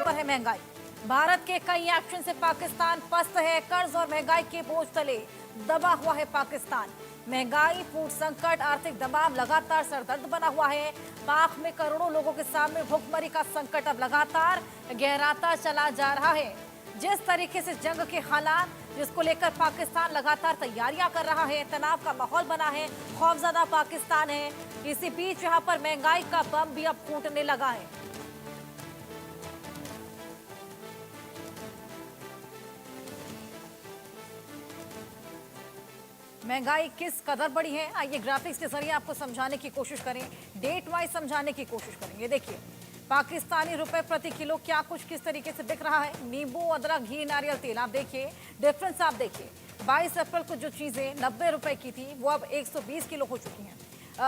पर है महंगाई। भारत के कई एक्शन से पाकिस्तान पस्त है। कर्ज और महंगाई के बोझ तले दबा हुआ है पाकिस्तान। महंगाई, फूड संकट, आर्थिक दबाव लगातार सरदर्द बना हुआ है। पाक में करोड़ों लोगों के सामने भुखमरी का संकट अब लगातार गहराता चला जा रहा है। जिस तरीके से जंग के हालात, जिसको लेकर पाकिस्तान लगातार तैयारियां कर रहा है, तनाव का माहौल बना है, खौफजदा पाकिस्तान है। इसी बीच यहां पर महंगाई का बम भी अब फूटने लगा है। महंगाई किस कदर बढ़ी है, आइए ग्राफिक्स के जरिए आपको समझाने की कोशिश करें, डेट वाइज समझाने की कोशिश करेंगे। देखिए पाकिस्तानी रुपए प्रति किलो क्या कुछ किस तरीके से बिक रहा है। नींबू, अदरक, घी, नारियल तेल, आप देखिए डिफरेंस। आप देखिए 22 अप्रैल को जो चीजें 90 रुपए की थी वो अब 120 किलो हो चुकी हैं।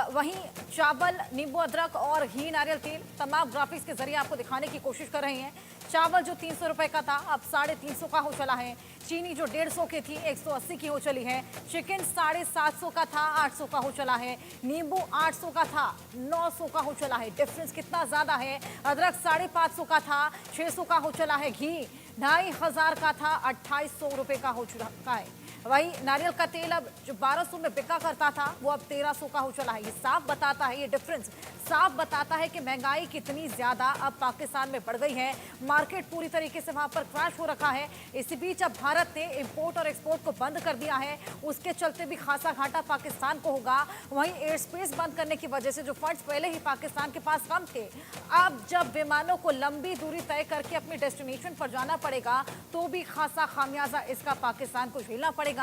वहीं चावल, नींबू, अदरक और घी, नारियल तेल, तमाम ग्राफिक्स के जरिए आपको दिखाने की कोशिश कर रहे हैं। चावल जो 300 रुपए का था अब 350 का हो चला है। चीनी जो 150 की थी 180 की हो चली है। चिकन 750 का था 800 का हो चला है। नींबू 800 का था 900 का हो चला है। डिफरेंस कितना ज्यादा है। अदरक 550 का था 600 का हो चला है। घी 2500 का था 2800 रुपए का हो चुका है। वही नारियल का तेल अब जो 1200 में बिका करता था वो अब 1300 का हो चला है। ये साफ बताता है, ये डिफरेंस साफ बताता है कि महंगाई कितनी ज्यादा अब पाकिस्तान में बढ़ गई है। मार्केट पूरी तरीके से वहां पर क्रैश हो रखा है। इसी बीच अब भारत ने इंपोर्ट और एक्सपोर्ट को बंद कर दिया है, उसके चलते भी खासा घाटा पाकिस्तान को होगा। वहीं एयर स्पेस बंद करने की वजह से जो फंड्स पहले ही पाकिस्तान के पास कम थे, अब जब विमानों को लंबी दूरी तय करके अपने डेस्टिनेशन पर जाना पड़ेगा तो भी खासा खामियाजा इसका पाकिस्तान को झेलना पड़ेगा।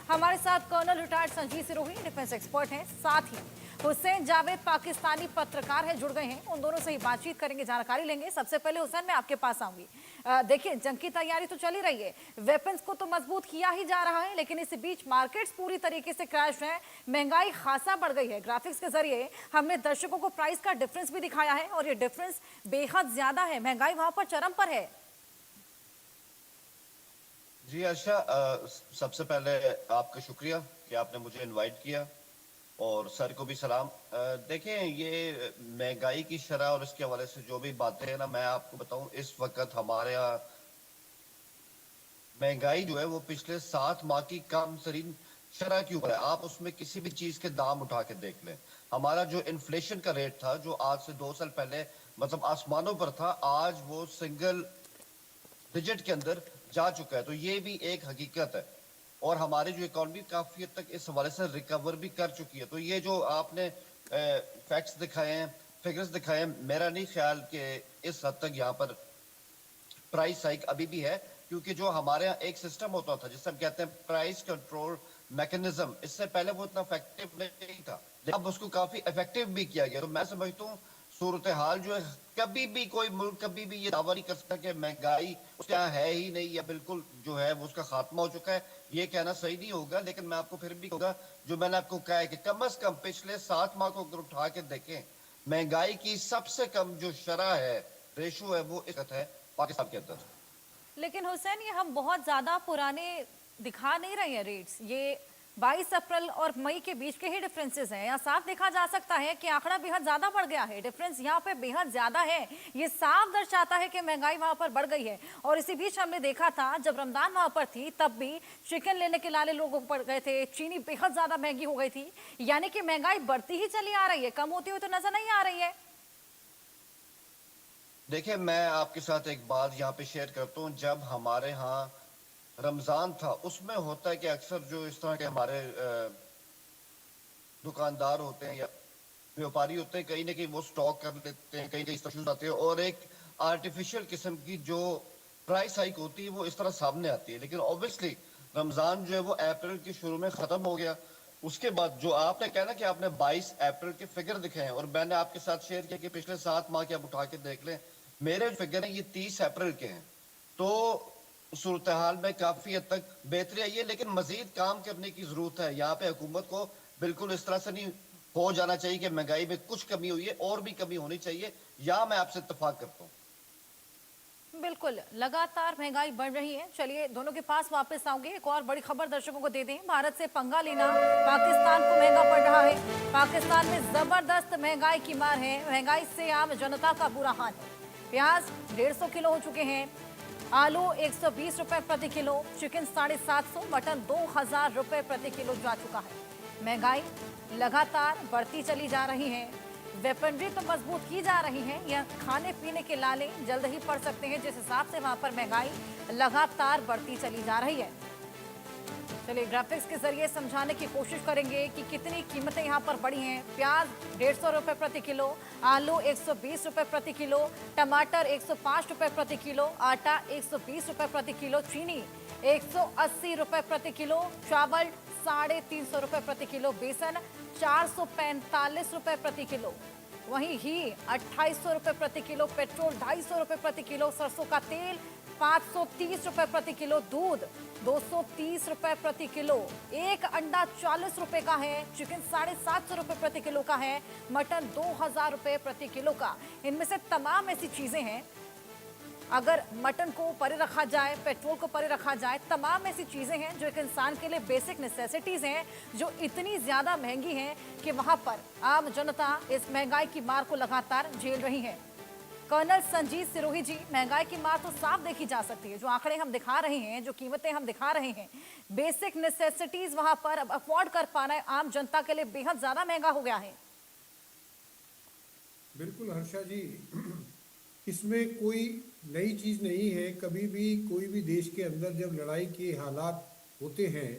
हमारे साथ colonel retired Sanjeev Sirohi defence expert हैं, साथ ही हुसैन जावेद पाकिस्तानी पत्रकार हैं, जुड़ गए हैं। उन दोनों से ही बातचीत करेंगे, जानकारी लेंगे। सबसे पहले हुसैन, मैं आपके पास आऊंगी। देखिए जंग की तैयारी तो चली रही है, वेपन्स को तो मजबूत किया ही जा रहा है, लेकिन इसी बीच मार्केट्स पूरी तरीके से क्रैश है। महंगाई खासा बढ़ गई है। ग्राफिक्स के जरिए हमने दर्शकों को प्राइस का डिफरेंस भी दिखाया है और ये डिफरेंस बेहद ज्यादा है। महंगाई वहां पर चरम पर है। जी आशा, सबसे पहले आपका शुक्रिया कि आपने मुझे इनवाइट किया और सर को भी सलाम। देखें, ये महंगाई की शरह और इसके हवाले से जो भी बातें हैं ना, मैं आपको बताऊं, इस वक्त हमारे यहाँ महंगाई जो है वो पिछले 7 माह की कम तरीन शरह के ऊपर है। आप उसमें किसी भी चीज के दाम उठा के देख लें। हमारा जो इन्फ्लेशन का रेट था, जो आज से 2 साल पहले मतलब आसमानों पर था, आज वो सिंगल डिजिट के अंदर जा चुका है। तो ये भी एक हकीकत है और हमारी जो इकोनॉमी काफी हद तक इस हवाले से रिकवर भी कर चुकी है। तो ये जो आपने फैक्ट्स दिखाए हैं, फिगर्स दिखाए हैं, मेरा नहीं ख्याल कि इस हद तक यहाँ पर प्राइस हाइक अभी भी है, क्योंकि जो हमारे यहाँ एक सिस्टम होता था जिसे हम कहते हैं प्राइस कंट्रोल मैकेनिज्म, इससे पहले वो इतना इफेक्टिव नहीं था, अब उसको काफी इफेक्टिव भी किया गया। तो मैं समझता हूँ सूरत हाल जो है, कभी भी कोई मुल्क कभी भी ये दावा नहीं कर सकता कि महंगाई उसके यहाँ है ही नहीं या बिल्कुल जो है वो उसका खात्मा हो चुका है। ये कहना सही नहीं होगा, लेकिन मैं आपको फिर भी कहूंगा, जो मैंने आपको कहा है कि कम से कम पिछले 7 माह को अगर उठा के देखें, महंगाई की सबसे कम जो शरह है, रेशो है, वो इस है पाकिस्तान के अंदर। लेकिन हुसैन, ये हम बहुत ज्यादा पुराने दिखा नहीं रहे हैं रेट्स। ये 22 अप्रैल और मई के बीच के ही डिफरेंसेस हैं। यहाँ साफ देखा जा सकता है कि आंकड़ा बेहद ज्यादा बढ़ गया है। डिफरेंस यहाँ पे बेहद ज्यादा है। ये साफ दर्शाता है कि महंगाई वहां पर बढ़ गई है। और इसी बीच हमने देखा था जब रमजान वहां पर थी, तब भी चिकन लेने के लाले लोग पड़ गए थे। चीनी बेहद ज्यादा महंगी हो गई थी। यानी कि महंगाई बढ़ती ही चली आ रही है, कम होती हुई तो नजर नहीं आ रही है। देखिए, मैं आपके साथ एक बात यहाँ पे शेयर करता हूँ। जब हमारे यहाँ रमजान था, उसमें होता है कि अक्सर जो इस तरह के हमारे दुकानदार होते हैं या व्यापारी होते हैं, कहीं ना कहीं वो स्टॉक कर लेते हैं, कहीं कहीं इश्यूज आते हैं और एक आर्टिफिशियल किस्म की जो प्राइस हाइक होती है वो इस तरह सामने आती है। लेकिन ऑब्वियसली रमजान जो है वो अप्रैल के शुरू में खत्म हो गया। उसके बाद जो आपने कहा ना कि आपने 22 अप्रैल के फिगर दिखे हैं और मैंने आपके साथ शेयर किया कि पिछले 7 माह के आप उठा के देख लें, मेरे फिगर हैं ये 30 अप्रैल के हैं। तो सूरत हाल में काफी हद तक बेहतरी आई है, लेकिन मजीद काम करने की जरूरत है। यहाँ पे हुकूमत को बिल्कुल इस तरह से नहीं हो जाना चाहिए कि महंगाई में कुछ कमी हुई है, और भी कमी होनी चाहिए। या मैं आपसे इत्तेफाक करता हूँ। बिल्कुल, लगातार महंगाई बढ़ रही है। चलिए दोनों के पास वापस आऊंगे। एक और बड़ी खबर दर्शकों को दे दें, भारत से पंगा लेना पाकिस्तान को महंगा पड़ रहा है। पाकिस्तान में जबरदस्त महंगाई की मार है। महंगाई से आम जनता का बुरा हाल है। प्याज 150 किलो हो चुके हैं, आलू 120 रुपए प्रति किलो, चिकन 750, मटन 2000 रुपए प्रति किलो जा चुका है। महंगाई लगातार बढ़ती चली जा रही है। वेपनरी तो मजबूत की जा रही है, यह खाने पीने के लाले जल्द ही पड़ सकते हैं, जिस हिसाब से वहां पर महंगाई लगातार बढ़ती चली जा रही है। चलिए ग्राफिक्स के जरिए समझाने की कोशिश करेंगे कि कितनी कीमतें यहाँ पर बढ़ी हैं। प्याज 150 रुपए प्रति किलो, आलू 120 रुपए प्रति किलो, टमाटर 105 रुपए प्रति किलो, आटा 120 रुपए प्रति किलो, चीनी 180 रुपए प्रति किलो, चावल 350 रुपए प्रति किलो, बेसन 445 रुपए प्रति किलो, वहीं घी 2800 रुपए प्रति किलो, पेट्रोल 250 रुपए प्रति किलो, सरसों का तेल 530 रुपए प्रति किलो, दूध 230 रुपए प्रति किलो, एक अंडा 40 रुपए का है, चिकन 750 रुपए प्रति किलो का है, मटन 2000 रुपए प्रति किलो का। इनमें से तमाम ऐसी चीजें हैं, अगर मटन को परे रखा जाए, पेट्रोल को परे रखा जाए, तमाम ऐसी चीजें हैं जो एक इंसान के लिए बेसिक नेसेसिटीज हैं, जो इतनी ज्यादा महंगी हैं कि वहां पर आम जनता इस महंगाई की मार को लगातार झेल रही है। कर्नल संजीत सिरोही जी, महंगाई की मार तो साफ देखी जा सकती है। जो आंकड़े हम दिखा रहे हैं, जो कीमतें हम दिखा रहे हैं, बेसिक नेसेसिटीज वहां पर अब अफोर्ड कर पाना आम जनता के लिए बेहद ज्यादा महंगा हो गया है। बिल्कुल हर्षा जी, इसमें कोई नई चीज़ नहीं है। कभी भी कोई भी देश के अंदर जब लड़ाई के हालात होते हैं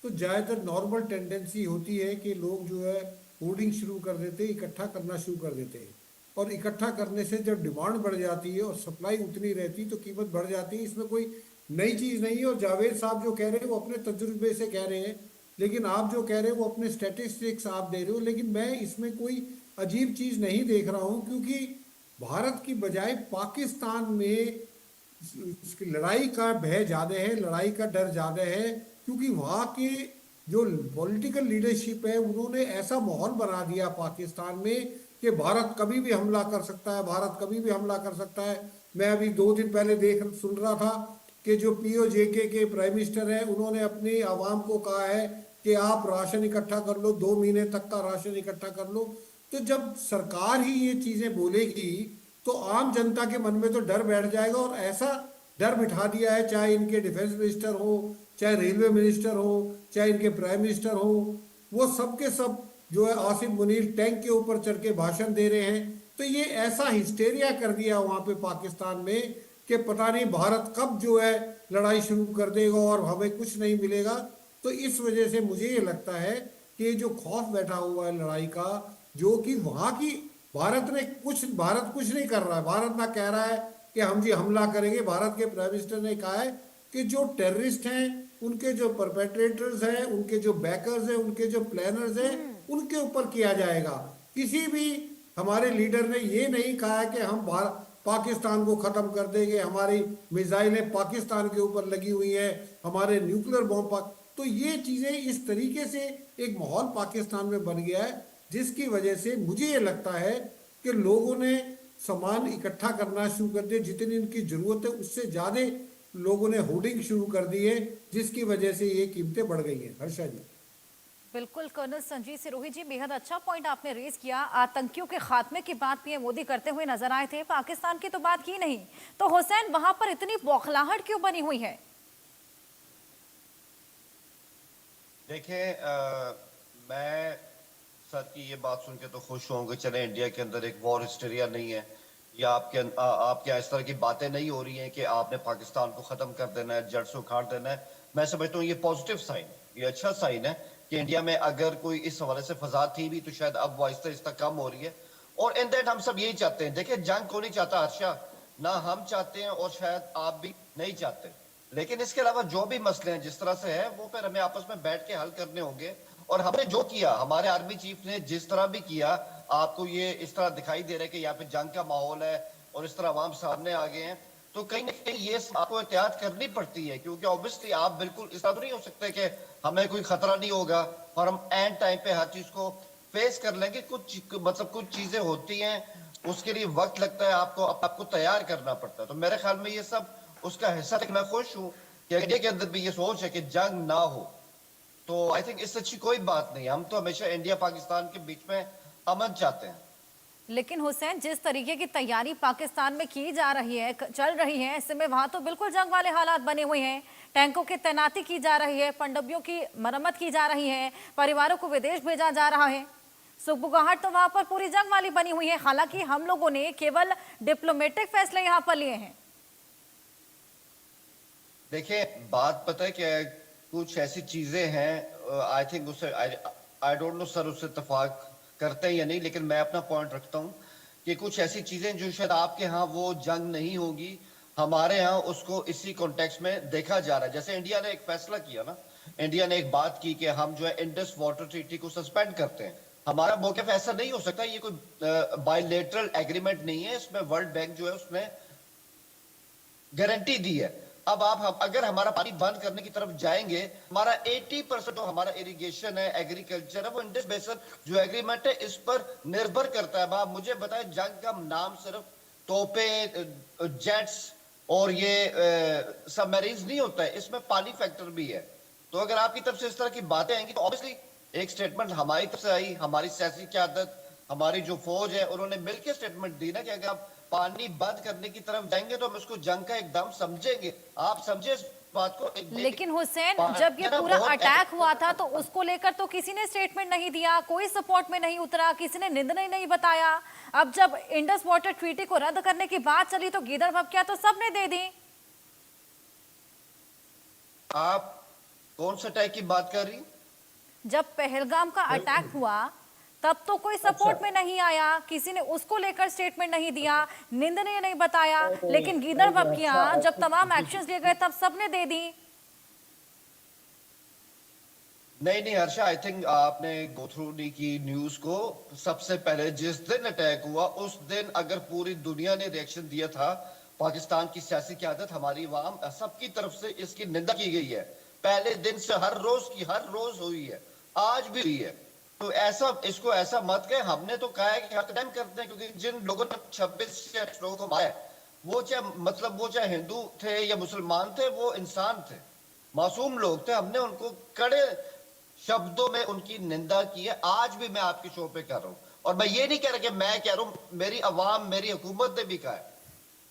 तो ज़्यादातर नॉर्मल टेंडेंसी होती है कि लोग जो है होर्डिंग शुरू कर देते हैं, इकट्ठा करना शुरू कर देते हैं, और इकट्ठा करने से जब डिमांड बढ़ जाती है और सप्लाई उतनी रहती तो कीमत बढ़ जाती है। इसमें कोई नई चीज़ नहीं है। और जावेद साहब जो कह रहे हैं वो अपने तजुर्बे से कह रहे हैं, लेकिन आप जो कह रहे हैं वो अपने स्टैटिस्टिक्स आप दे रहे हो, लेकिन मैं इसमें कोई अजीब चीज़ नहीं देख रहा हूँ, क्योंकि भारत की बजाय पाकिस्तान में लड़ाई का भय ज़्यादा है, लड़ाई का डर ज़्यादा है, क्योंकि वहाँ के जो पॉलिटिकल लीडरशिप है उन्होंने ऐसा माहौल बना दिया पाकिस्तान में कि भारत कभी भी हमला कर सकता है, भारत कभी भी हमला कर सकता है। मैं अभी 2 दिन पहले सुन रहा था कि जो POJK के प्राइम मिनिस्टर हैं उन्होंने अपनी आवाम को कहा है कि आप राशन इकट्ठा कर लो, 2 महीने तक का राशन इकट्ठा कर लो। तो जब सरकार ही ये चीज़ें बोलेगी तो आम जनता के मन में तो डर बैठ जाएगा, और ऐसा डर बिठा दिया है, चाहे इनके डिफेंस मिनिस्टर हो, चाहे रेलवे मिनिस्टर हो, चाहे इनके प्राइम मिनिस्टर हो, वो सब के सब जो है आसिफ मुनीर टैंक के ऊपर चढ़ के भाषण दे रहे हैं। तो ये ऐसा हिस्टेरिया कर दिया वहाँ पे पाकिस्तान में कि पता नहीं भारत कब जो है लड़ाई शुरू कर देगा और हमें कुछ नहीं मिलेगा। तो इस वजह से मुझे ये लगता है कि जो खौफ बैठा हुआ है लड़ाई का, जो कि वहाँ की भारत कुछ नहीं कर रहा है। भारत ना कह रहा है कि हम जी हमला करेंगे। भारत के प्राइम मिनिस्टर ने कहा है कि जो टेररिस्ट हैं, उनके जो परपेट्रेटर्स हैं, उनके जो बैकर्स हैं, उनके जो प्लानर्स हैं, उनके ऊपर किया जाएगा। किसी भी हमारे लीडर ने ये नहीं कहा है कि हम पाकिस्तान को ख़त्म कर देंगे, हमारी मिसाइलें पाकिस्तान के ऊपर लगी हुई हैं, हमारे न्यूक्लियर बॉम्ब। तो ये चीज़ें इस तरीके से एक माहौल पाकिस्तान में बन गया है, जिसकी वजह से मुझे ये लगता है कि लोगों ने सामान इकट्ठा करना शुरू कर दिया। जितनी इनकी ज़रूरत है उससे ज़्यादा लोगों ने होर्डिंग शुरू कर दी है, जिसकी वजह से ये कीमतें बढ़ गई हैं। हर्षा जी, बिल्कुल कर्नल संजीत सिरोही जी, बेहद अच्छा पॉइंट आपने रेज किया। आतंकियों के खात्मे की बात पीएम मोदी करते हुए नजर आए थे, पाकिस्तान की तो बात की नहीं। तो हुसैन, वहां पर इतनी बौखलाहट क्यों बनी हुई है? देखें, मैं सर की ये बात सुन के तो खुश होंगे, चले इंडिया के अंदर एक वॉर हिस्टेरिया नहीं है, या आपके इस तरह की बातें नहीं हो रही हैं कि आपने पाकिस्तान को खत्म कर देना है, जड़ से उखाड़ देना है। मैं समझता हूँ ये पॉजिटिव साइन, ये अच्छा साइन है कि इंडिया में अगर कोई इस हवाले से फसाद थी भी तो शायद अब वो आहिस्ता आहिस्ता कम हो रही है। और इन दैट हम सब यही चाहते हैं। देखिए, जंग को नहीं चाहता हर्षा, ना हम चाहते हैं और शायद आप भी नहीं चाहते, लेकिन इसके अलावा जो भी मसले हैं जिस तरह से है वो फिर हमें आपस में बैठ के हल करने होंगे। और हमने जो किया, हमारे आर्मी चीफ ने जिस तरह भी किया, आपको ये इस तरह दिखाई दे रहा है कि यहाँ पे जंग का माहौल है और इस तरह आवाम सामने आ गए हैं, तो कहीं ना कहीं ये आपको एहतियात करनी पड़ती है, क्योंकि ऑब्वियसली आप बिल्कुल इस तरह तो नहीं हो सकते कि हमें कोई खतरा नहीं होगा और हम एंड टाइम पे हर चीज को फेस कर लेंगे। कुछ चीजें होती हैं, उसके लिए वक्त लगता है, आपको तैयार करना पड़ता है। तो मेरे ख्याल में ये सब उसका हिस्सा है। मैं खुश हूँ कि इंडिया के अंदर भी ये सोच है कि जंग ना हो, तो आई थिंक इससे अच्छी कोई बात नहीं। हम तो हमेशा इंडिया पाकिस्तान के बीच में अमन चाहते हैं। लेकिन हुसैन, जिस तरीके की तैयारी पाकिस्तान में की जा रही है, चल रही है, ऐसे में वहां तो बिल्कुल जंग वाले हालात बने हुए हैं। टैंकों की तैनाती की जा रही है, पनडब्बियों की मरम्मत की जा रही है, परिवारों को विदेश भेजा जा रहा है। सुगबुगाहट तो वहां पर पूरी जंग वाली बनी हुई है। हालांकि हम लोगों ने केवल डिप्लोमेटिक फैसले यहाँ पर लिए हैं। देखिए, बात पता है क्या है, कुछ ऐसी चीजें हैं, आई थिंक उससे आई डोंट नो सर उससे इत्तेफाक करते हैं या नहीं, लेकिन मैं अपना पॉइंट रखता हूं कि कुछ ऐसी चीजें जो शायद आपके यहाँ वो जंग नहीं होगी, हमारे यहाँ उसको इसी कॉन्टेक्स्ट में देखा जा रहा है। जैसे इंडिया ने एक फैसला किया ना, इंडिया ने एक बात की कि हम जो है इंडस वाटर ट्रीटी को सस्पेंड करते हैं। हमारा मौक़िफ़ ऐसा नहीं हो सकता, ये कोई बायलैटरल एग्रीमेंट नहीं है, इसमें वर्ल्ड बैंक जो है उसने गारंटी दी है। अब हम अगर हमारा पानी बंद करने की तरफ जाएंगे, हमारा 80% जो हमारा इरिगेशन है, एग्रीकल्चर है, वो इंडस बेसिन जो एग्रीमेंट है इस पर निर्भर करता है। आप मुझे बताएं, जंग का नाम सिर्फ तोपे, जेट्स और ये सबमरीन्स नहीं होता है, इसमें पानी फैक्टर भी है। तो अगर आपकी तरफ से इस तरह की बातें आएंगी तो ऑब्वियसली एक स्टेटमेंट हमारी तरफ से आई, हमारी सियासी क़यादत, हमारी जो फौज है, उन्होंने मिलकर स्टेटमेंट दी ना कि अगर आप पानी बंद करने की तरफ जाएंगे तो हम इसको जंग का एकदम समझेंगे। आप समझे इस बात को? लेकिन हुसैन, जब ये पूरा अटैक हुआ था तो उसको लेकर तो किसी ने स्टेटमेंट नहीं दिया, कोई सपोर्ट में नहीं उतरा, किसी ने निंदा नहीं बताया। अब जब इंडस वाटर ट्रीटी को रद्द करने की बात चली तो गीदड़ भभकियां तो सबने दे दी। आप कौन सा अटैक की बात कर रही? जब पहलगाम का अटैक हुआ तब तो कोई सपोर्ट में नहीं आया, किसी ने उसको लेकर स्टेटमेंट नहीं दिया, निंदनीय नहीं बताया। लेकिन गीदड़ भभकियां जब तमाम एक्शंस लिए गए तब सबने दे दी। नहीं हर्षा, आई थिंक आपने गो थ्रू नहीं की न्यूज को। सबसे पहले जिस दिन अटैक हुआ उस दिन अगर पूरी दुनिया ने रिएक्शन दिया था, पाकिस्तान की सियासी क़यादत, हमारी अवाम, सबकी तरफ से इसकी निंदा की गई है। पहले दिन से हर रोज हुई है, आज भी हुई है। तो ऐसा इसको ऐसा मत कहें। हमने तो कहा है कि हम कंडेम करते हैं, क्योंकि जिन लोगों ने 26 लोगों को मारा है, वो चाहे हिंदू थे या मुसलमान थे, वो इंसान थे, मासूम लोग थे। हमने उनको कड़े शब्दों में उनकी निंदा की है। आज भी मैं आपके शो पे कर रहा हूं, और मैं ये नहीं कह रहा कि मैं कह रहा हूं, मेरी अवाम, मेरी हुकूमत ने भी कहा है।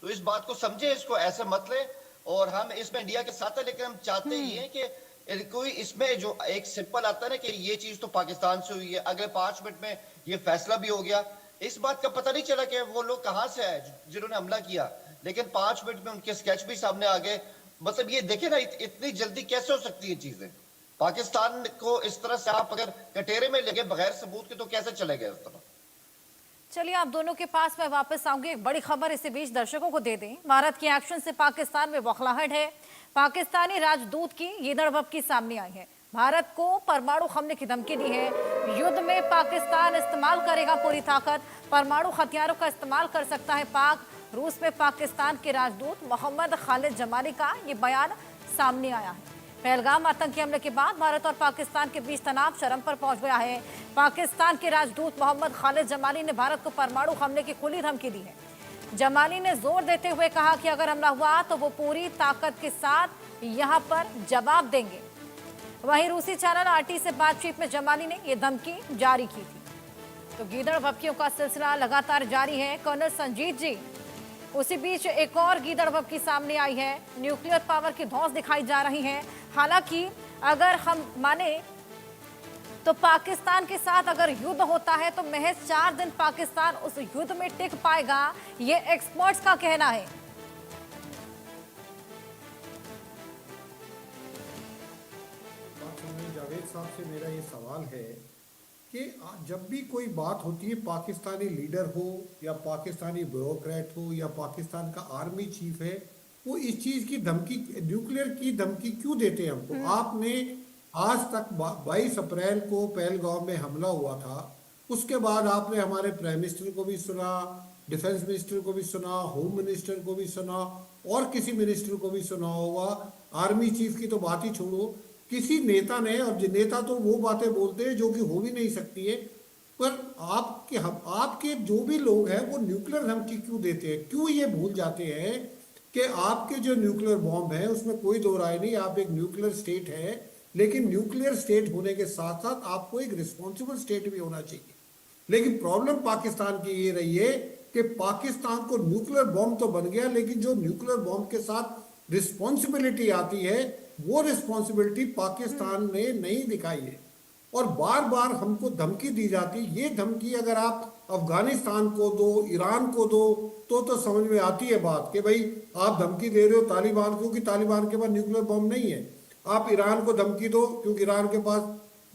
तो इस बात को समझे, इसको ऐसे मत ले। और हम इसमें इंडिया के साथ है, लेकिन हम चाहते ही हैं कि कोई इसमें जो एक सिंपल आता है ना कि ये चीज तो पाकिस्तान से हुई है, अगले 5 मिनट में ये फैसला भी हो गया। इस बात का पता नहीं चला कि वो लोग कहां से आए जिन्होंने हमला किया, लेकिन 5 मिनट में उनके स्केच भी सामने आ गए। मतलब ये देखे ना, इतनी जल्दी कैसे हो सकती है चीजें। पाकिस्तान को इस तरह से आप अगर कटेरे में लेके बगैर सबूत के, तो कैसे चलेगा इस तरह। चलिए, आप दोनों के पास मैं वापस आऊंगी। एक बड़ी खबर इसी बीच दर्शकों को दे दें। भारत के एक्शन से पाकिस्तान में बौखलाहट है। पाकिस्तानी राजदूत की गीदड़ भभकी सामने आई है। भारत को परमाणु हमले की धमकी दी है। युद्ध में पाकिस्तान इस्तेमाल करेगा पूरी ताकत, परमाणु हथियारों का इस्तेमाल कर सकता है पाक। रूस में पाकिस्तान के राजदूत मोहम्मद खालिद जमाली का ये बयान सामने आया है। पहलगाम आतंकी हमले के बाद भारत और पाकिस्तान के बीच तनाव चरम पर पहुंच गया है। पाकिस्तान के राजदूत मोहम्मद खालिद जमाली ने भारत को परमाणु हमले की खुली धमकी दी है। जमाली ने जोर देते हुए कहा कि अगर हमला हुआ तो वो पूरी ताकत के साथ यहां पर जवाब देंगे। वहीं रूसी चैनल RT से बातचीत में जमाली ने यह धमकी जारी की थी। तो गीदड़ भभकियों का सिलसिला लगातार जारी है। कर्नल संजीत जी, उसी बीच एक और गीदड़ भभकी सामने आई है। न्यूक्लियर पावर की धौंस दिखाई जा रही है। हालांकि अगर हम माने तो पाकिस्तान के साथ अगर युद्ध होता है तो महज 4 दिन पाकिस्तान उस युद्ध में टिक पाएगा, ये एक्सपर्ट्स का कहना है। जावेद साहब से मेरा ये सवाल है कि जब भी कोई बात होती है, पाकिस्तानी लीडर हो या पाकिस्तानी ब्यूरोक्रेट हो या पाकिस्तान का आर्मी चीफ है, वो इस चीज की धमकी, न्यूक्लियर की धमकी क्यों देते हैं हमको? आपने आज तक 22 अप्रैल को पहलगाम में हमला हुआ था, उसके बाद आपने हमारे प्राइम मिनिस्टर को भी सुना, डिफेंस मिनिस्टर को भी सुना, होम मिनिस्टर को भी सुना, और किसी मिनिस्टर को भी सुना होगा। आर्मी चीफ की तो बात ही छोड़ो, किसी नेता ने, और नेता तो वो बातें बोलते हैं जो कि हो भी नहीं सकती है, पर आपके जो भी लोग हैं वो न्यूक्लियर धमकी क्यों देते हैं? क्यों ये भूल जाते हैं कि आपके जो न्यूक्लियर बॉम्ब है उसमें कोई दो राय नहीं, आप एक न्यूक्लियर स्टेट है, लेकिन न्यूक्लियर स्टेट होने के साथ साथ आपको एक रिस्पॉन्सिबल स्टेट भी होना चाहिए। लेकिन प्रॉब्लम पाकिस्तान की ये रही है कि पाकिस्तान को न्यूक्लियर बॉम्ब तो बन गया, लेकिन जो न्यूक्लियर बॉम्ब के साथ रिस्पॉन्सिबिलिटी आती है वो रिस्पॉन्सिबिलिटी पाकिस्तान ने नहीं दिखाई है। और बार बार हमको धमकी दी जाती, ये धमकी अगर आप अफगानिस्तान को दो, ईरान को दो, तो समझ में आती है बात कि भाई आप धमकी दे रहे हो तालिबान को, क्योंकि तालिबान के पास न्यूक्लियर बॉम्ब नहीं है। आप ईरान को धमकी दो क्योंकि ईरान के पास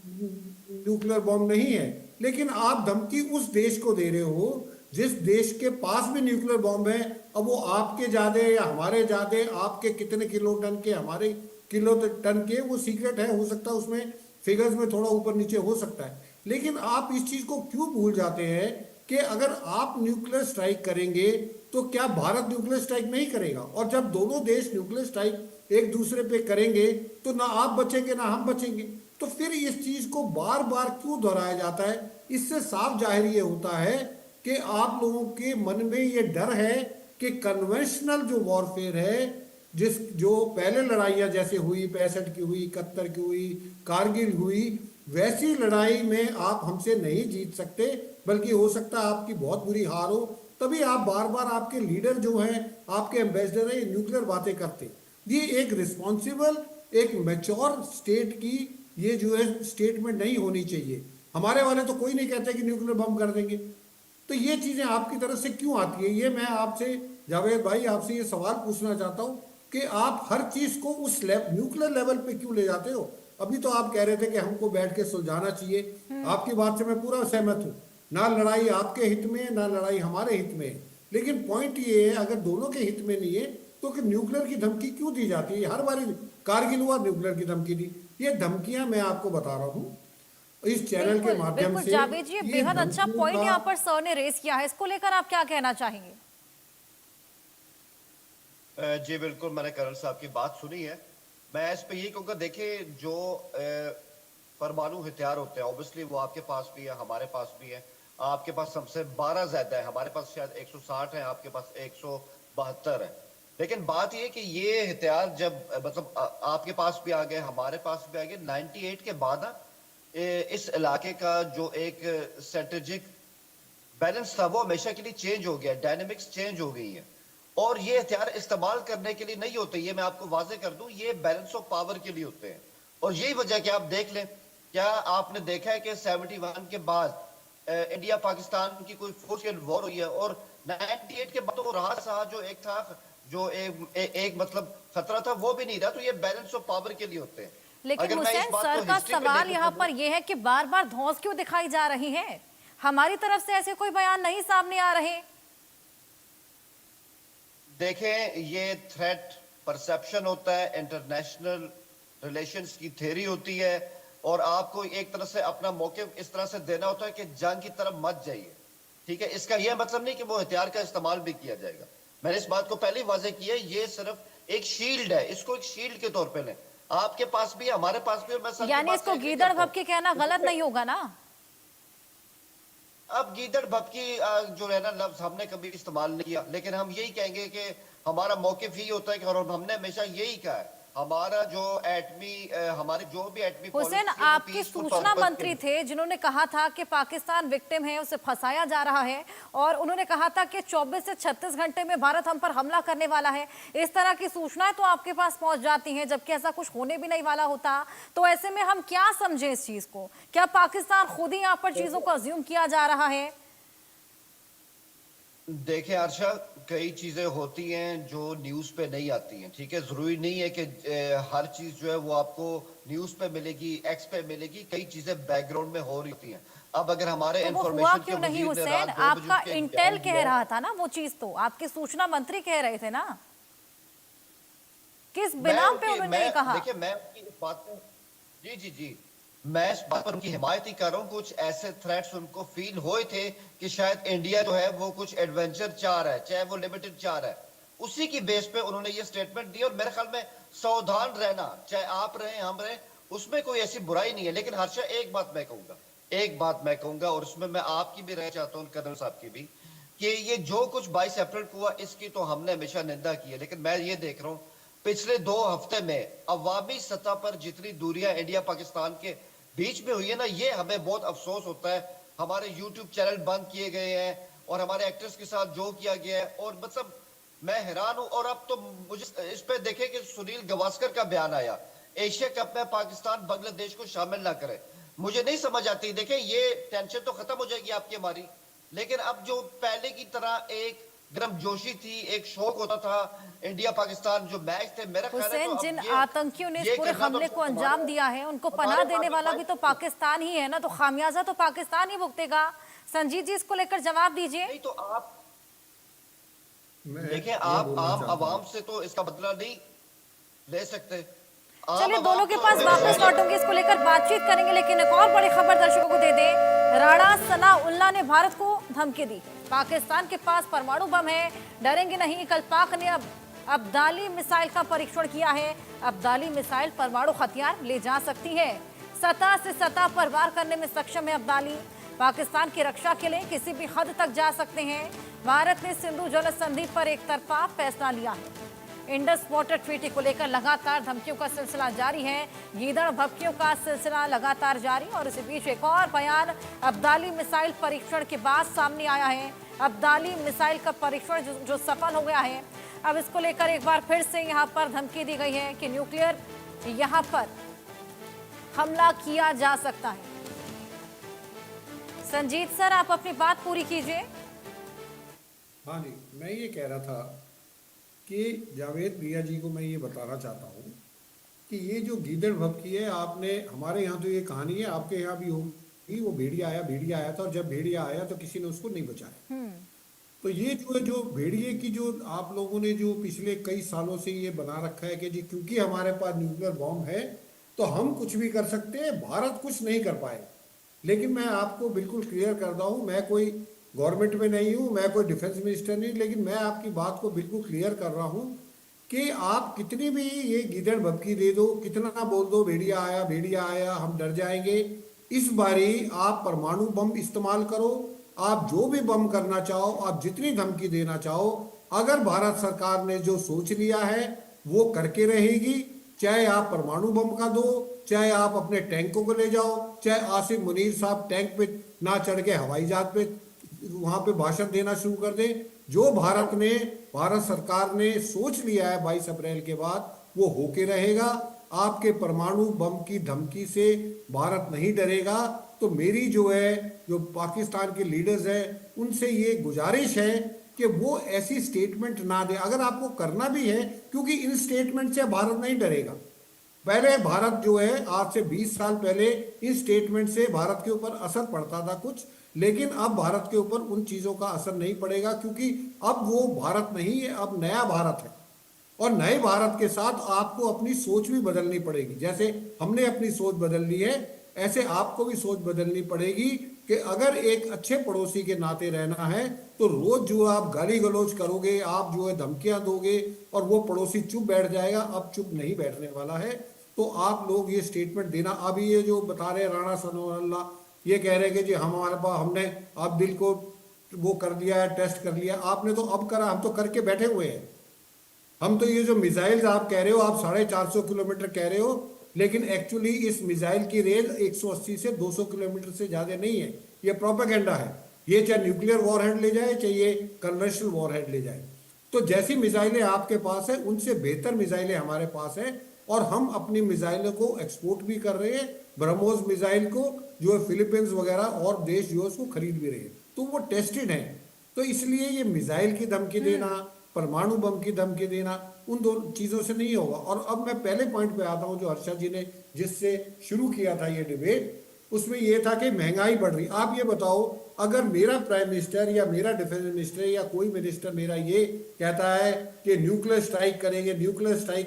न्यूक्लियर बॉम्ब नहीं है। लेकिन आप धमकी उस देश को दे रहे हो जिस देश के पास भी न्यूक्लियर बॉम्ब है। अब वो आपके ज्यादा या हमारे ज्यादा, आपके कितने किलो टन के, हमारे किलो टन के, वो सीक्रेट है, हो सकता है उसमें फिगर्स में थोड़ा ऊपर नीचे हो सकता है। लेकिन आप इस चीज को क्यों भूल जाते हैं कि अगर आप न्यूक्लियर स्ट्राइक करेंगे तो क्या भारत न्यूक्लियर स्ट्राइक नहीं करेगा? और जब दोनों देश न्यूक्लियर स्ट्राइक एक दूसरे पे करेंगे तो ना आप बचेंगे ना हम बचेंगे। तो फिर इस चीज को बार बार क्यों दोहराया जाता है? इससे साफ जाहिर ये होता है कि आप लोगों के मन में ये डर है कि कन्वेंशनल जो वॉरफेयर है, जो पहले लड़ाइयाँ जैसे हुई, 65 की हुई, 71 की हुई, कारगिल हुई, वैसी लड़ाई में आप हमसे नहीं जीत सकते, बल्कि हो सकता है आपकी बहुत बुरी हार हो। तभी आप बार बार, आपके लीडर जो हैं, आपके एम्बेसडर है, न्यूक्लियर बातें करते। ये एक रिस्पॉन्सिबल, एक मैच्योर स्टेट की ये जो है स्टेटमेंट नहीं होनी चाहिए। हमारे वाले तो कोई नहीं कहते कि न्यूक्लियर बम कर देंगे। तो ये चीजें आपकी तरफ से क्यों आती है? ये मैं आपसे, जावेद भाई, आपसे ये सवाल पूछना चाहता हूँ कि आप हर चीज को उस न्यूक्लियर लेवल पे क्यों ले जाते हो? अभी तो आप कह रहे थे कि हमको बैठ के सुलझाना चाहिए। आपकी बात से मैं पूरा सहमत हूँ, ना लड़ाई आपके हित में ना लड़ाई हमारे हित में। लेकिन पॉइंट ये है, अगर दोनों के हित में नहीं है तो कि न्यूक्लियर की धमकी क्यों दी जाती है? हर बार कारगिल हुआ, न्यूक्लियर की धमकी दी। ये धमकियां मैं आपको बता रहा हूँ इस चैनल के माध्यम बिल्कुल से। जावेद जी, ये बेहद अच्छा धमकियों पॉइंट का- यहाँ पर सर ने रेस किया है, इसको लेकर आप क्या कहना चाहेंगे? जी बिल्कुल, मैंने कर्नल साहब की बात सुनी है। मैं इस पे यही कहूँगा, देखिए जो परमाणु हथियार होते हैं, ऑब्वियसली वो आपके पास भी है, हमारे पास भी है। आपके पास सबसे 12 ज्यादा है, हमारे पास शायद 160 है, आपके पास 172 है। लेकिन बात ये है कि ये हथियार जब मतलब आपके पास भी आ गए, हमारे पास भी आ गए, 98 के बाद इस इलाके का जो एक स्ट्रेटेजिक बैलेंस था वो हमेशा के लिए चेंज हो गया, डायनेमिक्स चेंज हो गई है। और ये हथियार इस्तेमाल करने के लिए नहीं होते, ये मैं आपको वाजे कर दूं, ये बैलेंस ऑफ पावर के लिए होते हैं। और यही वजह कि आप देख लें, क्या आपने देखा है कि 71 के बाद इंडिया पाकिस्तान की कोई फोर्स वॉर हुई है? और 98 के बाद तो वो रहा सहा जो एक था, जो एक मतलब खतरा था, वो भी नहीं रहा। तो ये बैलेंस ऑफ पावर के लिए होते हैं। लेकिन अगर मैं इस हुसैन बात सर को का हिस्ट्री पे सवाल लेके यहाँ चलूं, पर यह है कि बार बार धौंस क्यों दिखाई जा रही है? हमारी तरफ से ऐसे कोई बयान नहीं सामने आ रहे। देखें, ये थ्रेट परसेप्शन होता है, इंटरनेशनल रिलेशंस की थ्योरी होती है, और आपको एक तरह से अपना मौके इस तरह से देना होता है कि जंग की तरफ मत जाइए। ठीक है, इसका यह मतलब नहीं कि वो हथियार का इस्तेमाल भी किया जाएगा। मैंने इस बात को पहले ही वाजे किया, ये सिर्फ एक शील्ड है, इसको एक शील्ड के तौर पे लें। आपके पास भी, हमारे पास भी, और मैं यानी इसको गीदड़ भपकी कहना गलत नहीं होगा ना? अब गीदड़ भपकी जो है ना लफ्ज हमने कभी इस्तेमाल नहीं किया, लेकिन हम यही कहेंगे कि हमारा मौकिफ ही होता है कि, और हमने हमेशा यही कहा है, हमारा जो एटमी हमारे जो भी एटमी हुसैन, आपके सूचना मंत्री थे जिन्होंने कहा था कि पाकिस्तान विक्टिम है, उसे फंसाया जा रहा है, और उन्होंने कहा था कि 24 से 36 घंटे में भारत हम पर हमला करने वाला है। इस तरह की सूचनाएं तो आपके पास पहुंच जाती हैं, जबकि ऐसा कुछ होने भी नहीं वाला होता। तो ऐसे में हम क्या समझें इस चीज को? क्या पाकिस्तान खुद ही यहाँ पर चीजों को अज्यूम किया जा रहा है? देखिए अर्शा, कई चीजें होती हैं जो न्यूज पे नहीं आती हैं। ठीक है, जरूरी नहीं है कि हर चीज जो है वो आपको न्यूज पे मिलेगी, एक्स पे मिलेगी। कई चीजें बैकग्राउंड में हो रही होती हैं। अब अगर हमारे तो वो हुआ इंफॉर्मेशन क्यों के नहीं वजीर ने हुसैन? रात 2 बजे आपका उठ के इंटेल बयान कह दिया, रहा था ना, वो चीज तो आपके सूचना मंत्री कह रहे थे ना। किस बिना पे उन्होंने ये कहा? देखिए मैं उनकी इस बात पे, जी जी जी, मैं इस बात पर उनकी हिमायत ही कर रहा हूँ। कुछ ऐसे थ्रेट्स उनको फील हुए थे कि शायद इंडिया जो है वो कुछ एडवेंचर चाह रहा है, चाहे वो लिमिटेड चाह रहा है। उसी की बेस पे उन्होंने ये स्टेटमेंट दी, और मेरे ख्याल में सावधान रहना, चाहे आप रहे हम रहे, उसमें कोई ऐसी बुराई नहीं है। लेकिन हर्षा, एक बात मैं कहूंगा, और उसमें मैं आपकी भी राय चाहता हूँ, कर्नल साहब की भी, कि ये जो कुछ 22 अप्रैल को हुआ, इसकी तो हमने हमेशा निंदा की है। लेकिन मैं ये देख रहा हूँ, पिछले 2 हफ्ते में अवामी सतह पर जितनी दूरियां इंडिया पाकिस्तान के बीच में हुई है ना, ये हमें बहुत अफसोस होता है। हमारे यूट्यूब चैनल बंद किए गए हैं और हमारे एक्टर्स के साथ जो किया गया है, और मतलब मैं हैरान हूं। और अब तो मुझे इस पे देखे कि सुनील गावस्कर का बयान आया, एशिया कप में पाकिस्तान बांग्लादेश को शामिल ना करे। मुझे नहीं समझ आती। देखे, ये टेंशन तो खत्म हो जाएगी आपकी हमारी, लेकिन अब जो पहले की तरह एक गर्मजोशी थी, एक शौक होता था, इंडिया पाकिस्तान जो मैच थे, मेरा ख्याल है तो हुसैन, अब जिन ये आतंकियों ने इस पूरे करना तो हमले को अंजाम हमारे दिया है उनको पनाह हमारे देने वाला भी तो पाकिस्तान ही है ना, तो खामियाजा तो पाकिस्तान ही भुगतेगा। संजीत जी, इसको लेकर जवाब दीजिए। नहीं तो आप मैं देखें, ये आप बोलना आम चाहता हूं। आवाम से तो इसका बदला नहीं ले सकते। चलिए, आम दोनों आवाम के तो पास वापस हमेशा लौटूंगी, इसको लेकर बातचीत करेंगे, लेकिन एक और बड़ी खबर दर्शकों को दे दें। राणा सनाउल्लाह ने भारत को धमकी दी, पाकिस्तान के पास परमाणु बम है, डरेंगे नहीं। कल पाक ने अब्दाली मिसाइल का परीक्षण किया है। अब्दाली मिसाइल परमाणु हथियार ले जा सकती है, सतह से सतह पर वार करने में सक्षम है अब्दाली। पाकिस्तान की रक्षा के लिए किसी भी हद तक जा सकते हैं। भारत ने सिंधु जल संधि पर एक तरफा फैसला लिया है। इंडस वाटर ट्रीटी को लेकर लगातार धमकियों का सिलसिला जारी है, गीदड़ भभकियों का सिलसिला लगातार जारी। और इसी बीच एक और बयान अब्दाली मिसाइल परीक्षण के बाद सामने आया है। अब्दाली मिसाइल का परीक्षण जो सफल हो गया है, अब इसको लेकर एक बार फिर से यहाँ पर धमकी दी गई है कि न्यूक्लियर यहाँ पर हमला किया जा सकता है। संजीत सर, आप अपनी बात पूरी कीजिए। हाँ जी, मैं ये कह रहा था कि जावेद भैया जी को मैं ये बताना चाहता हूँ कि ये जो गीदड़ भभकी है, आपने हमारे यहाँ तो ये कहानी है, आपके यहाँ भी होगी। वो भेड़िया आया था, और जब भेड़िया आया तो किसी ने उसको नहीं बचाया। तो ये जो है, जो भेड़िए की जो आप लोगों ने जो पिछले कई सालों से ये बना रखा है कि जी क्योंकि हमारे पास न्यूक्लियर बॉम्ब है तो हम कुछ भी कर सकते हैं, भारत कुछ नहीं कर पाएगा। लेकिन मैं आपको बिल्कुल क्लियर करता हूँ, मैं कोई गवर्नमेंट में नहीं हूँ, मैं कोई डिफेंस मिनिस्टर नहीं, लेकिन मैं आपकी बात को बिल्कुल क्लियर कर रहा हूँ कि आप कितनी भी ये गीदड़ भभकी दे दो, कितना बोल दो भेड़िया आया, हम डर जाएंगे। इस बारी आप परमाणु बम इस्तेमाल करो, आप जो भी बम करना चाहो, आप जितनी धमकी देना चाहो, अगर भारत सरकार ने जो सोच लिया है वो करके रहेगी। चाहे आप परमाणु बम का दो, चाहे आप अपने टैंकों को ले जाओ, चाहे आसिफ मुनीर साहब टैंक पे ना चढ़ के हवाई जहाज पे वहां पे भाषण देना शुरू कर दे। जो भारत सरकार ने सोच लिया है 22 अप्रैल के बाद, वो होके रहेगा। आपके परमाणु बम की धमकी से भारत नहीं डरेगा। तो मेरी जो पाकिस्तान के लीडर्स हैं, उनसे ये गुजारिश है कि वो ऐसी स्टेटमेंट ना दे, अगर आपको करना भी है, क्योंकि इन स्टेटमेंट से भारत नहीं डरेगा। पहले भारत जो है, आज से 20 साल पहले इस स्टेटमेंट से भारत के ऊपर असर पड़ता था कुछ, लेकिन अब भारत के ऊपर उन चीज़ों का असर नहीं पड़ेगा, क्योंकि अब वो भारत नहीं है, अब नया भारत है। और नए भारत के साथ आपको अपनी सोच भी बदलनी पड़ेगी। जैसे हमने अपनी सोच बदल ली है, ऐसे आपको भी सोच बदलनी पड़ेगी कि अगर एक अच्छे पड़ोसी के नाते रहना है तो रोज जो आप गाली गलौज करोगे, आप जो है धमकियां दोगे और वो पड़ोसी चुप बैठ जाएगा, अब चुप नहीं बैठने वाला है। तो आप लोग ये स्टेटमेंट देना। अभी ये जो बता रहे राणा सनाउल्लाह, ये कह रहे कि जी हमारे पास हमने अब दिल को वो कर दिया है, टेस्ट कर लिया। आपने तो अब करा, हम तो करके बैठे हुए हैं। हम तो ये जो मिसाइल्स आप कह रहे हो, आप 450 किलोमीटर कह रहे हो, लेकिन एक्चुअली इस मिसाइल की रेंज 180 से 200 किलोमीटर से ज़्यादा नहीं है। ये प्रोपेगेंडा है। ये चाहे न्यूक्लियर वॉरहेड ले जाए, चाहे ये कन्वेंशनल वॉरहेड ले जाए। तो जैसी मिसाइलें आपके पास है, उनसे बेहतर मिसाइलें हमारे पास हैं, और हम अपनी मिसाइलों को एक्सपोर्ट भी कर रहे हैं। ब्रह्मोस मिसाइल को जो है फिलीपींस वगैरह और देश जो है उसको खरीद भी रहे हैं, तो वो टेस्टेड है। तो इसलिए ये मिसाइल की धमकी देना, परमाणु बम की धमकी देना, उन दो चीज़ों से नहीं होगा। और अब मैं पहले पॉइंट पे आता हूँ जो हर्षा जी ने जिससे शुरू किया था ये डिबेट, उसमें ये था कि महंगाई बढ़ रही। आप ये बताओ, अगर मेरा प्राइम मिनिस्टर या मेरा डिफेंस मिनिस्टर या कोई मिनिस्टर मेरा ये कहता है कि न्यूक्लियर स्ट्राइक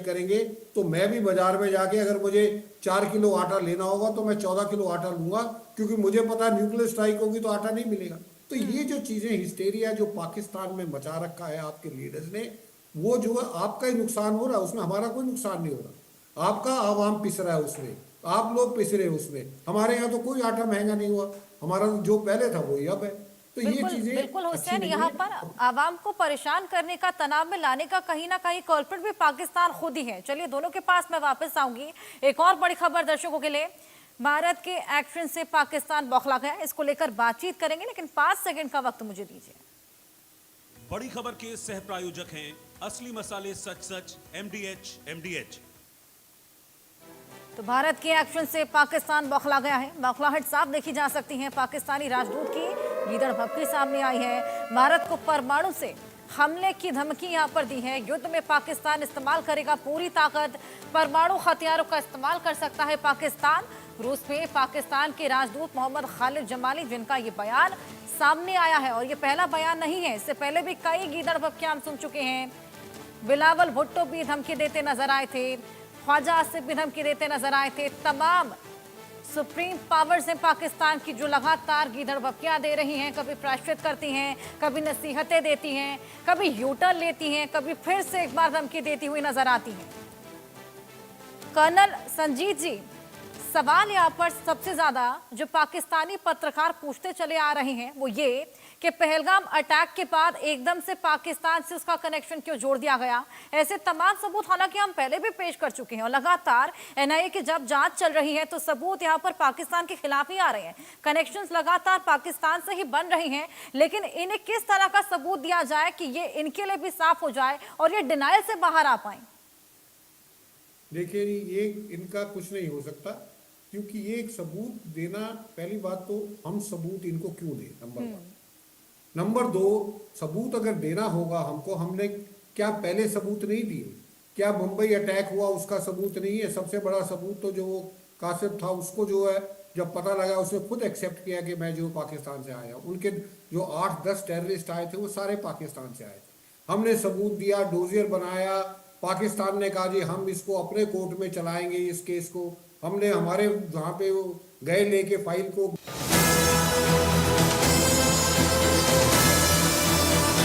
करेंगे, तो मैं भी बाजार में जाके अगर मुझे 4 किलो आटा लेना होगा तो मैं 14 किलो आटा लूंगा, क्योंकि मुझे पता है न्यूक्लियर स्ट्राइक होगी तो आटा नहीं मिलेगा। तो ये जो चीज़ें, हिस्टेरिया जो पाकिस्तान में मचा रखा है आपके लीडर्स ने, वो जो है आपका ही नुकसान हो रहा है, उसमें हमारा कोई नुकसान नहीं हो रहा। आपका आवाम पिस रहा है उसमें, आप लोग पिस रहे उसमें। हमारे यहाँ तो कोई आटा महंगा नहीं हुआ, हमारा जो पहले था वही अब है। तो ये चीजें बिल्कुल हुसैन, यहाँ पर आवाम को परेशान करने का, तनाव में लाने का कहीं ना कहीं कल्प्रिट भी पाकिस्तान खुद ही है। चलिए, दोनों के पास मैं वापस आऊंगी। एक और बड़ी खबर दर्शकों के लिए, भारत के एक्शन से पाकिस्तान बौखला गया, इसको लेकर बातचीत करेंगे, लेकिन 5 सेकंड का वक्त मुझे दीजिए। बड़ी खबर के सह प्रायोजक हैं असली मसाले सच सच MDH। तो भारत के एक्शन से पाकिस्तान बौखला गया है। बौखलाहट साफ देखी जा सकती है। पाकिस्तानी राजदूत की गीदड़ भपकी सामने आई है। भारत को परमाणु से हमले की धमकी यहां पर दी है। युद्ध में पाकिस्तान इस्तेमाल करेगा पूरी ताकत, परमाणु हथियारों का इस्तेमाल कर सकता है पाकिस्तान। रूस में पाकिस्तान के राजदूत मोहम्मद खालिद जमाली, जिनका ये बयान सामने आया है, और ये पहला बयान नहीं है, इससे पहले भी कई गीदड़ भपकियां हम सुन चुके हैं। बिलावल भुट्टो भी धमकी देते नजर आए थे, ख्वाजा आसिफ भी धमकी देते नजर आए थे। तमाम सुप्रीम पावर्स हैं पाकिस्तान की जो लगातार गीदड़ भपकियां दे रही हैं, कभी प्रायश्चित करती हैं, कभी नसीहतें देती हैं, कभी यूटर्न लेती हैं, कभी फिर से एक बार धमकी देती हुई नजर आती हैं। कर्नल संजीत जी, सवाल यहाँ पर सबसे ज्यादा जो पाकिस्तानी पत्रकार पूछते चले आ रहे हैं वो ये कि पहलगाम अटैक के बाद एकदम से पाकिस्तान से उसका कनेक्शन क्यों जोड़ दिया गया। ऐसे तमाम सबूत हालांकि हम पहले भी पेश कर चुके हैं, और लगातार NIA की जब जांच चल रही है तो सबूत यहाँ पर पाकिस्तान के खिलाफ ही आ रहे हैं। कनेक्शंस लगातार पाकिस्तान से ही बन रहे हैं, लेकिन इन्हें किस तरह का सबूत दिया जाए कि ये इनके लिए भी साफ हो जाए और ये डिनाइल से बाहर आ पाए। देखिए, ये इनका कुछ नहीं हो सकता, क्योंकि ये एक सबूत देना, पहली बात तो हम सबूत इनको क्यों दें, नंबर 1। नंबर 2, सबूत अगर देना होगा हमको, हमने क्या पहले सबूत नहीं दिए? क्या मुंबई अटैक हुआ उसका सबूत नहीं है? सबसे बड़ा सबूत तो जो वो कासिम था, उसको जो है जब पता लगा उसने खुद एक्सेप्ट किया कि मैं जो पाकिस्तान से आया। उनके जो 8-10 टेररिस्ट आए थे वो सारे पाकिस्तान से आए थे। हमने सबूत दिया, डोजियर बनाया, पाकिस्तान ने कहा जी हम इसको अपने कोर्ट में चलाएंगे इस केस को। हमने हमारे वहाँ पे गए लेके फाइल को